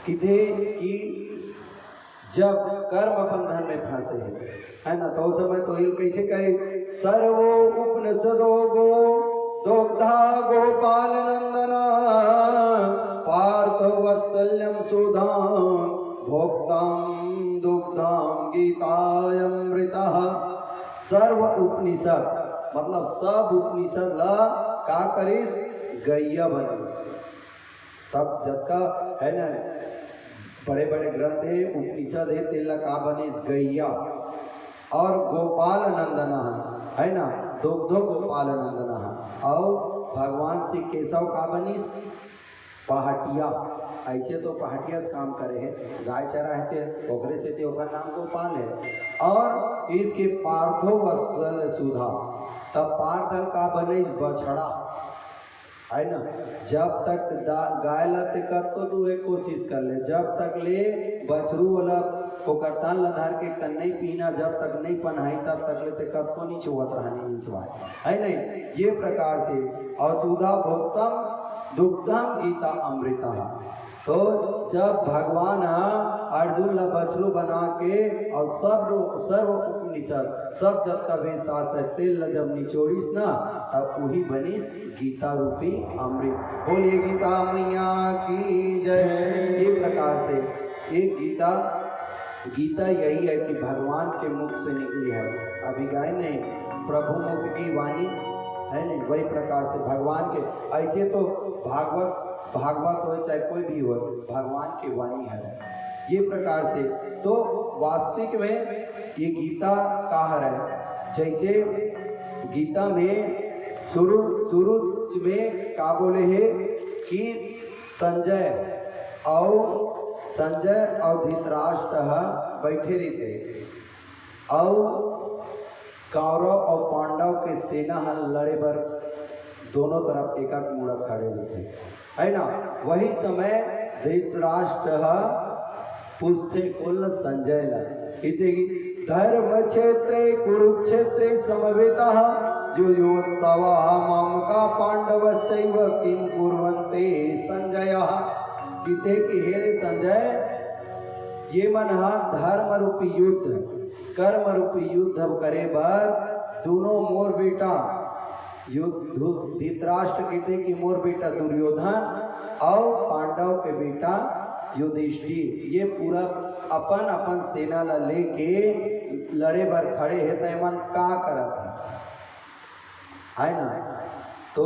किथे कि जब कर्म बंधन में फंसे है ना, तो उस समय तो ये कैसे करे, सर्वो उपनिषदो गो दुग्धा गोपाल नंदन पार्थ वत्सल्यम सुधाम भोक्ताम दुग्धाम गीतायमृता। सर्व उपनिषद मतलब सब उपनिषद ला का करिस, गैया बनिस। सब जब का है ना बड़े बड़े ग्रंथ है उपनिषद है, तेला का बनिस गैया। और गोपाल नंदना है ना, दुग्धो गोपाल नंदना। और भगवान श्री केशव का बनिस पहाटिया। ऐसे तो पहाटिया से काम करे है, गाय चराते ओकरे से ते ओकर नाम गोपाल है। और इसके पार्थो वत्सल सुधा, तब पार्थ का बनिस बछड़ा है ना। जब तक गाय लते कर तो तू एक कोशिश कर ले, जब तक ले बछरू वाला ओकर तान लधार के कन्नई पीना जब तक नहीं पनाई तब तक ले ते कब को नहीं छुअत रहनी नीचवाए है नहीं। ये प्रकार से और सुधा भोक्तम दुग्धम गीता अमृता। तो जब भगवान अर्जुन ला बछरू बना के और सर्व उपनिषद सब जब कभी साथ तेल ला जब निचोड़ीस ना, तब वही बनिस गीता रूपी अमृत। बोलिए गीता मैया की जय। ये प्रकार से एक गीता यही है कि भगवान के मुख से निकली है। अभी गाय ने प्रभु मुख की वाणी है नहीं, वही प्रकार से भगवान के ऐसे तो भागवत हो चाहे कोई भी हो, भगवान की वाणी है। ये प्रकार से तो वास्तविक में ये गीता कहा है। जैसे गीता में शुरू में का बोले है कि संजय और धृतराष्ट्र बैठे रहते और कौरव और पांडव के सेना लड़े पर दोनों तरफ एक मुड़ा खड़े होते है ना। वही समय धृतराष्ट्र पूछते कुल संजय ला धर्म क्षेत्रे कुरुक्षेत्रे समवेता जुयोत्सवा मामका पांडवश्चैव किं कुर्वन्ते संजय। गीते की हे संजय, ये मन धर्म रूपी युद्ध कर्म रूपी युद्ध करे बर दोनों मोर बेटा धृतराष्ट्र कहते कि मोर बेटा दुर्योधन और पांडव के बेटा युधिष्ठिर, ये पूरा अपन अपन सेना ला लेके लड़े बर खड़े है। तय मन का करत है ना। तो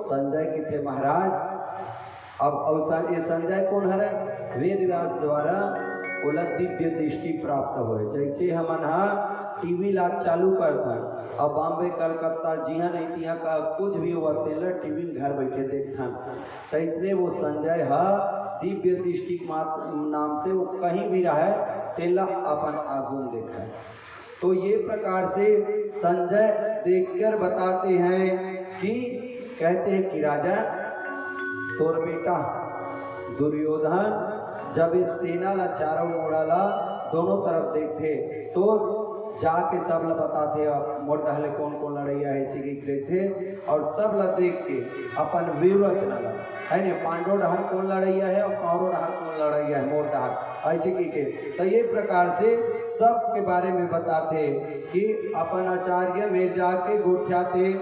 संजय की थे महाराज। अब ये संजय कौन है, वेद व्यास द्वारा बोला दिव्य दृष्टि प्राप्त हो। जैसे हमन टीवी ला चालू करता अब बॉम्बे कलकत्ता जिहा नहीं तिहा का कुछ भी हुआ तेल टीवी में घर बैठे देखता, तो इसलिए वो संजय दिव्य दृष्टि नाम से वो कहीं भी रहे तेला अपन आगुन देखा। तो ये प्रकार से संजय देखकर बताते हैं कि कहते हैं कि राजा तोर बेटा दुर्योधन जब इस सेना ला चारों मोड़ाला दोनों तरफ देखते तो जाके सब ला बताते मोट डहले कौन कौन लड़ैया है इसी थे और सब ला देख के अपन वीर रचना ला है ने पांडव डहर कौन लड़ैया है और कौरव डहर कौन लड़ैया है मोट डहर ऐसे की तो ये प्रकार से सब के बारे में बताते कि अपन आचार्य में जाके गोठ्याते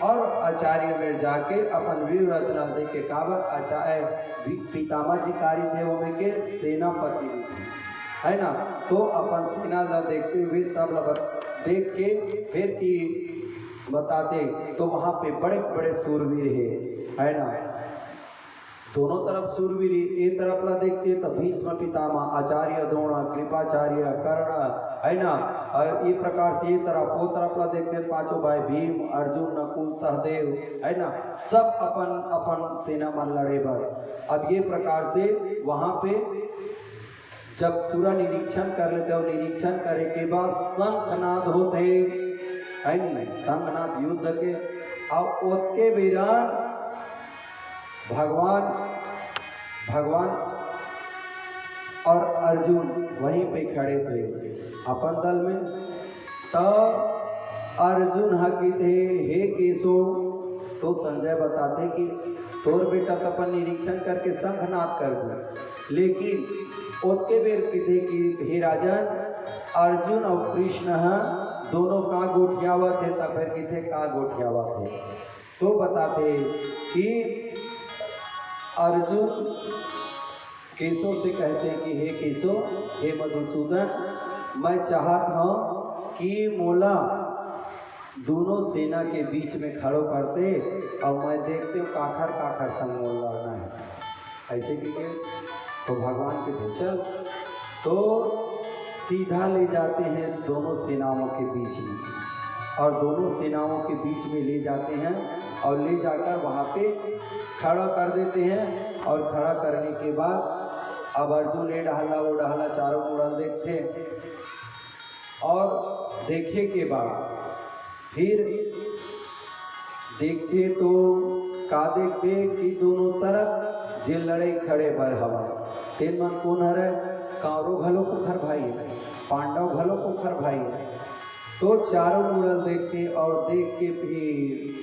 और आचार्य में जाके अपन वीर रचना देख के काबर आचार्य पितामह जी कार्य थे वो में के सेनापति है ना। तो अपन सेना ला देखते हुए सब देख के फिर की बताते तो वहाँ पे बड़े बड़े सूरवीर है ना। दोनों तरफ सूरवीर एक तरफ ला देखते तो भीष्म पितामह आचार्य द्रोण कृपाचार्य कर्ण है ना। ये प्रकार से ये तरफ वो तरफ ला देखते पांचों भाई भीम अर्जुन नकुल सहदेव है ना। सब अपन अपन सेना मन लड़े बर। अब ये प्रकार से वहाँ पे जब पूरा निरीक्षण कर लेते और निरीक्षण करे के बाद शंखनाद होते है नहीं शंखनाद युद्ध के। अब उसके बीरान भगवान और अर्जुन वहीं पे खड़े थे अपन दल में। तो अर्जुन हकी थे हे केशो। तो संजय बताते कि तोर बेटा तो अपन निरीक्षण करके शंखनाद कर दो लेकिन ओतके बेर किथे कि हे राजन अर्जुन और कृष्ण दोनों का गोठियावा थे तब फिर किथे का गोठियावा थे। तो बताते कि अर्जुन केशव से कहते हैं कि हे केशव, हे मधुसूदन, मैं चाहत हूँ कि मोला दोनों सेना के बीच में खड़ो करते और मैं देखते हूँ काखर काखर संग मोल लड़ना है। ऐसे कि तो भगवान के थे चल, तो सीधा ले जाते हैं दोनों सेनाओं के बीच में, और दोनों सेनाओं के बीच में ले जाते हैं और ले जाकर वहाँ पे खड़ा कर देते हैं। और खड़ा करने के बाद अब अर्जुन ये डहला वो डहला चारों मुड़ल देखते, और देखे के बाद फिर देखते तो का देखते कि दोनों तरफ जे लड़े खड़े बर हवा तेन मन कौन हरे, कौरव घलो पोखर भाई पांडव घलो पोखर भाई। तो चारों मुड़ल देखते और देख के फिर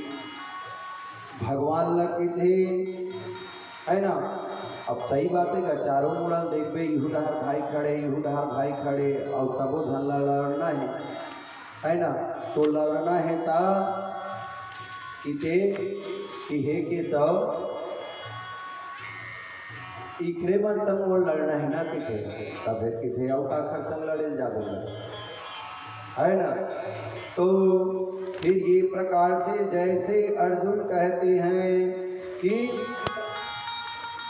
भगवान लगे थे है ना। अब सही बात है कि चारों मुड़ल देखबे इहू डहर भाई खड़े इहू डहर भाई खड़े और सबो झन लड़ना है ना। तो लड़ना है ता कि हे के सब इखरे मन संग मोल लड़ना है ना किथे, तब किथे और काखर संग लड़े जादू है ना। तो फिर ये प्रकार से जैसे अर्जुन कहते हैं कि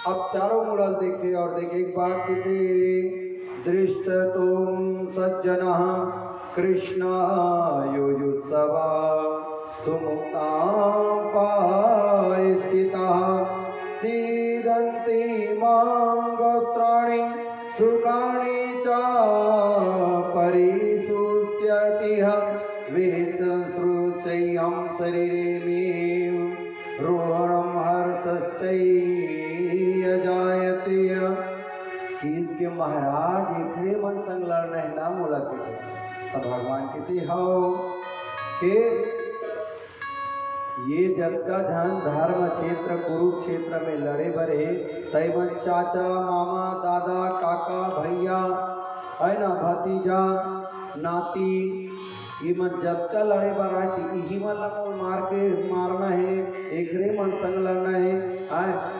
अब चारों मुड़ल देखे और देखे एक बात कहते दृष्ट तुम सज्जना कृष्ण युयुत्सवा सुमुक्ता पाय स्थिता सीदन्ति मांगोत्राणि सुखानि च परिशुष्यति वेदश्रुचयं शरीरे मे रोहणं हर्षश्चैय जायते। इसके महाराज एकरे मन संग लड़ना है ना मोला के। तब भगवान कहते हो कि ये जब का धन धर्म क्षेत्र कुरुक्षेत्र में लड़े बरे तैमन चाचा मामा दादा काका भैया है ना भतीजा नाती ये मन जब का लड़े बर आए तो यही मन मार के मारना है, एकरे मन संग लड़ना है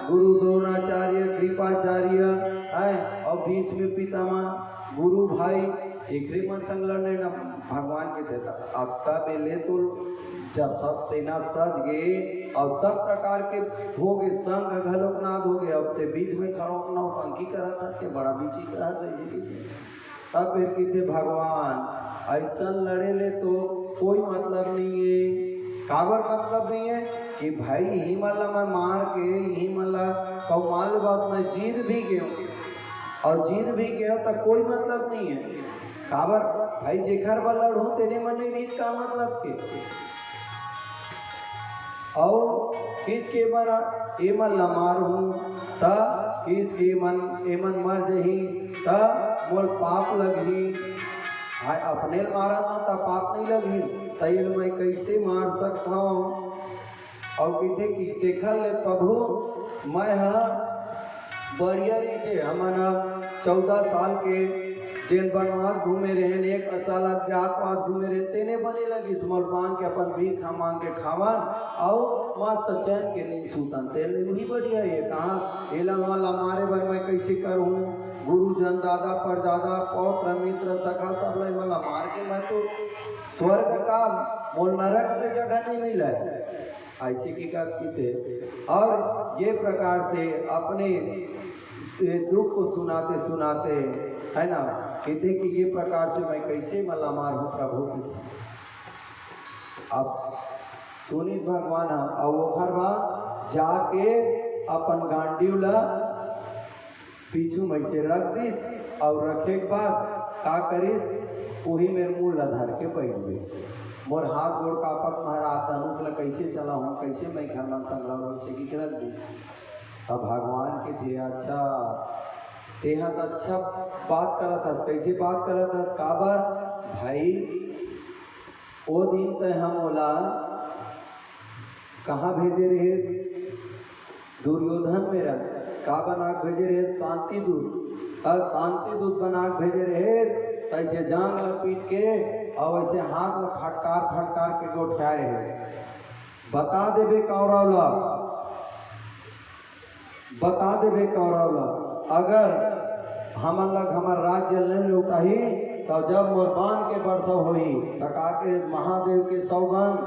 गुरु द्रोणाचार्य कृपाचार्य है और बीच में पितामह गुरु भाई एकरे मन संग लड़ना है ना। भगवान के देता आपका बेले तो जब सब सेना सज गए और सब प्रकार के हो गए संग घलोकनाद हो गए, अब ते बीच में खड़ो नौटंकी करा था ते बड़ा बीची कहा सही। तब फिर कहते भगवान ऐसा लड़े ले तो कोई मतलब नहीं है। काबर मतलब नहीं है कि भाई यही मतलब मैं मार के यही मतलब कौमाल बात मैं जीत भी गया और जीत भी गया तो कोई मतलब नहीं है। काबर भाई जेखर बल लड़ू तेने मन रीत का मतलब के और किसके मन एमन ला मारू ता किसके मन एमन मर जही ता मोल पाप लगही। हाय अपने मारा था ता पाप नहीं लगही तैल मैं कैसे मार सकता हूँ। और कहते कि देखा ले प्रभु मैं हाँ बढ़िया रही से हमन 14 साल के जेल बनवास घूमे रहे एक साल अज्ञातवास घूमे रहे तेने बने लगी स्मल मांग के अपन भीख मांग के खावन और मस्त चैन के नहीं सूतन तेने वही बढ़िया ये कहाँ एला वाला मारे भर मैं कैसे करूँ गुरुजन दादा परजादा पौत्र मित्र सखा सब ले मला मार के मैं तो स्वर्ग का मोल नरक में जगह नहीं मिला ऐसे की का थे। और ये प्रकार से अपने दुख को सुनाते सुनाते है ना कहते कि ये प्रकार से मैं कैसे मला मार हूँ प्रभु की। अब सुनीत भगवान और वो खरवा जाके अपन गांडीवला पीछू में से रख दिस और रखे के बाद का करिस वही मेरे मुँह लधार के बैठ गए मोर हाथ गोड़ कापत महाराज धनुष ला कैसे चला हूँ कैसे मैं घर में संग्राम से की रख दी। अब भगवान के थे अच्छा तेहा तो अच्छा बात करा था कैसे बात करा था काबर भाई वो दिन तो हम बोला कहाँ भेजे रहे दुर्योधन मेरा का बना के भेजे रहे शांति दूत, शांति दूत बना के भेजे रहे तैसे जांग लपीट के और वैसे हाथ में फटकार फटकार के गोठिया रहे। बता देवे कौरव ला, बता देवे कौरव ला, अगर हमन लग हमार राज्य नहीं लौटाही तो जब मोर बाण के बरसव होई तका के महादेव के सौगंध,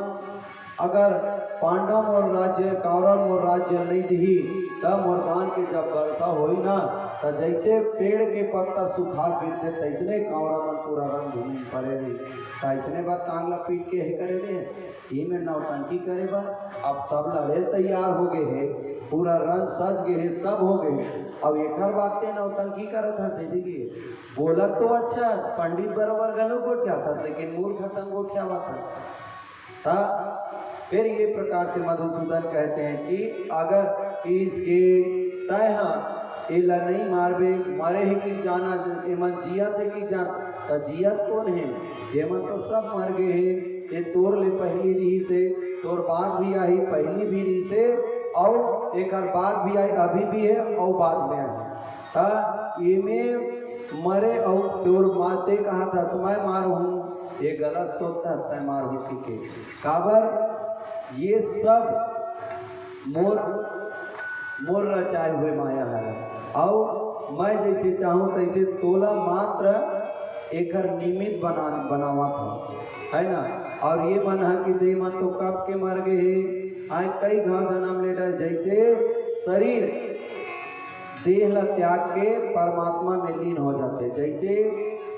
अगर पांडव मोर राज्य कौरव मोर राज्य नहीं दी तब मोर बाण के जब वर्षा होई ना तो जैसे पेड़ के पत्ता सूखा गिरते तैसने कौरव मन पूरा रंग भूमि पड़े रही तैसने बार टांग लपीट के हे करे रहे ये में नौटंकी करे बा। अब सब लड़े तैयार हो गए है, पूरा रंग सज गए है, सब हो गए। अब एक बातें नौटंकी करत है सही की बोलत तो अच्छा पंडित बराबर गलो गोठिया था लेकिन मूर्ख संग गोठिया था। फिर ये प्रकार से मधुसूदन कहते हैं कि अगर इसके तय एला नहीं मारबे मरे ही कि जाना एमन जियत है कि जान तो जियत कौन है, एमन तो सब मर गए है। ये तोर ले पहली रही से तोर बाद भी आई, पहली भी रही से और एक बाद भी आई, अभी भी है और बाद में आई। ये में मरे और तोर माते कहा था समय मार हूँ, ये गलत सोचता तय मार हूँ के काबर ये सब मोर रचाए हुए माया है और मैं जैसे चाहूँ तैसे तोला मात्र एक निमित्त बनावा था है ना। और ये बना कि दे मन तो कब के मर गए आए कई घाव जन्म ले डर जैसे शरीर देह ला त्याग के परमात्मा में लीन हो जाते, जैसे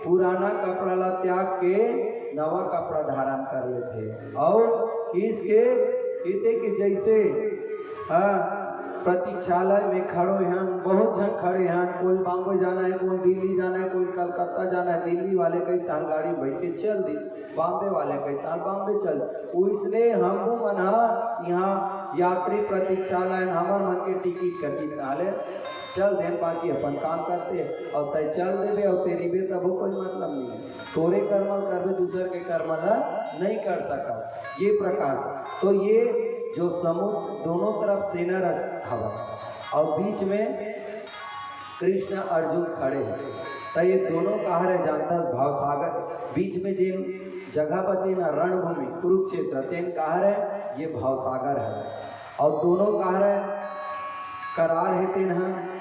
पुराना कपड़ा ला त्याग के नवा कपड़ा धारण कर लेते और इसके कहते कि जैसे प्रतीक्षालय में खड़ो हैं, बहुत जन खड़े हैं, कोई बॉम्बे जाना है, कोई दिल्ली जाना है, कोई कलकत्ता जाना है, दिल्ली वाले कई ताल गाड़ी बैठ के चल दी, बॉम्बे वाले कई ताल बॉम्बे चल। इसलिए हमको मना यहाँ यात्री प्रतीक्षालय हमार मन के टिकट कटी नाले चल दे बाकी अपन काम करते और तय चल देवे और तेरी बे तब कोई मतलब नहीं है, तोरे कर्म कर दे दूसरे के कर्म ला नहीं कर सका। ये प्रकार से तो ये जो समुद्र दोनों तरफ सेना हवा और बीच में कृष्ण अर्जुन खड़े हैं तो ये दोनों कहा रहे जानता भाव सागर बीच में जिन जगह बचे ना रणभूमि कुरुक्षेत्र तेन कहा रहे ये भाव सागर है और दोनों कहा रहे करार है तेन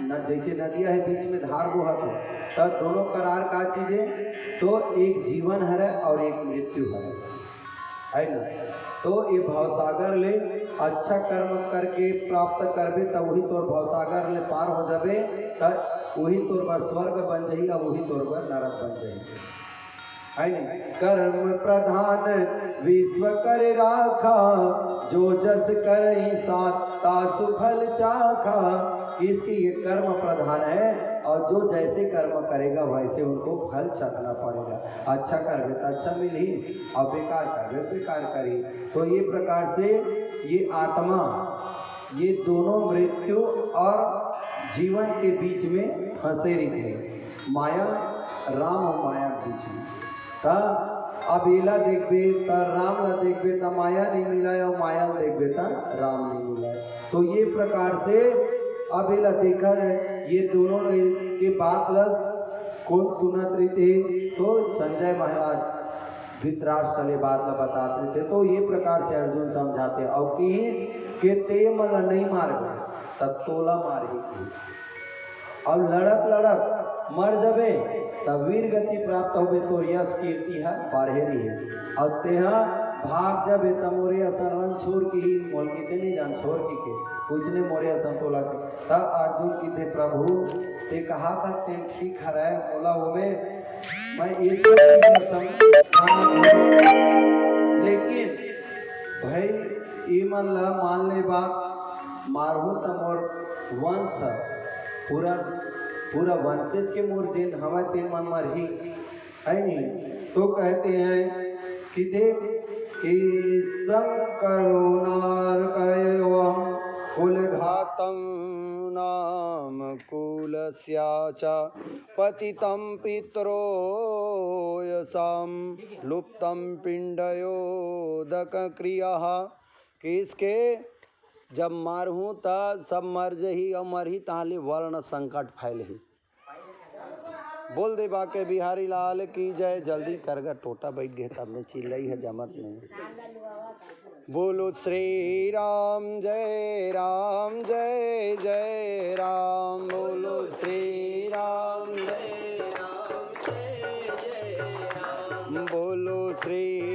न जैसे नदियाँ है बीच में धार बोहत है तब दोनों करार का चीजें तो एक जीवन है और एक मृत्यु है ना। तो ये भवसागर ले अच्छा कर्म करके प्राप्त करबे तब वही तोर भवसागर ले पार हो जाबे तब वही तोर पर स्वर्ग बन जाही और वही तोर पर नरक बन जाही है नहीं। कर्म प्रधान विश्व कर राखा जो जस कर साता सुफल चाखा, इसकी ये कर्म प्रधान है और जो जैसे कर्म करेगा वैसे उनको फल चखना पड़ेगा। अच्छा करबे तो अच्छा मिली और बेकार करबे बेकार करी। तो ये प्रकार से ये आत्मा ये दोनों मृत्यु और जीवन के बीच में फंसे रहते हैं, माया राम और माया के बीच में। अब एला देखबे त राम ला देखबे त माया नहीं मिला और माया देखबे त राम नहीं मिला। तो ये प्रकार से अब एला देखा जाए ये दोनों के बात ला कौन सुनत रहते तो संजय महाराज धृतराष्ट्र ले बात ला बताते थे। तो ये प्रकार से अर्जुन समझाते और के ते मला नहीं मार गए तब तोला मारे अब लड़त लड़त मर जबे तब वीर गति प्राप्त होबे तो यश कीर्ति है बढ़े रही है और तेहा भाग जबे तब मोरे असन रन छोड़ की ही मोल की नहीं जान छोड़ की के कुछ ने मोरे असन तोला के तब अर्जुन की थे प्रभु ते कहा था ते ठीक है बोला वो मैं एक लेकिन भाई ये मन ला मान ले बात मारहूँ तो मोर वंश पूरा वंशज के मोर जिन हवा तीन मन मर ही है नहीं। तो कहते हैं कि देख कि शंकरो नारकयम् कुल घातं नाम कुलस्याचा पतितं पितरो यसां लुप्तं पिंडयोदक क्रिया किसके जब मरहूँ त सब मर जही और मरही ताहले वर्ण संकट फैलही। बोल दे बाके बिहारी लाल की जय। जल्दी करगा टोटा बैठ गए तब में चिल्लाई है जमत नहीं। बोलो श्री राम जय जय राम। बोलो श्री राम जय राम जय जय राम। बोलो श्री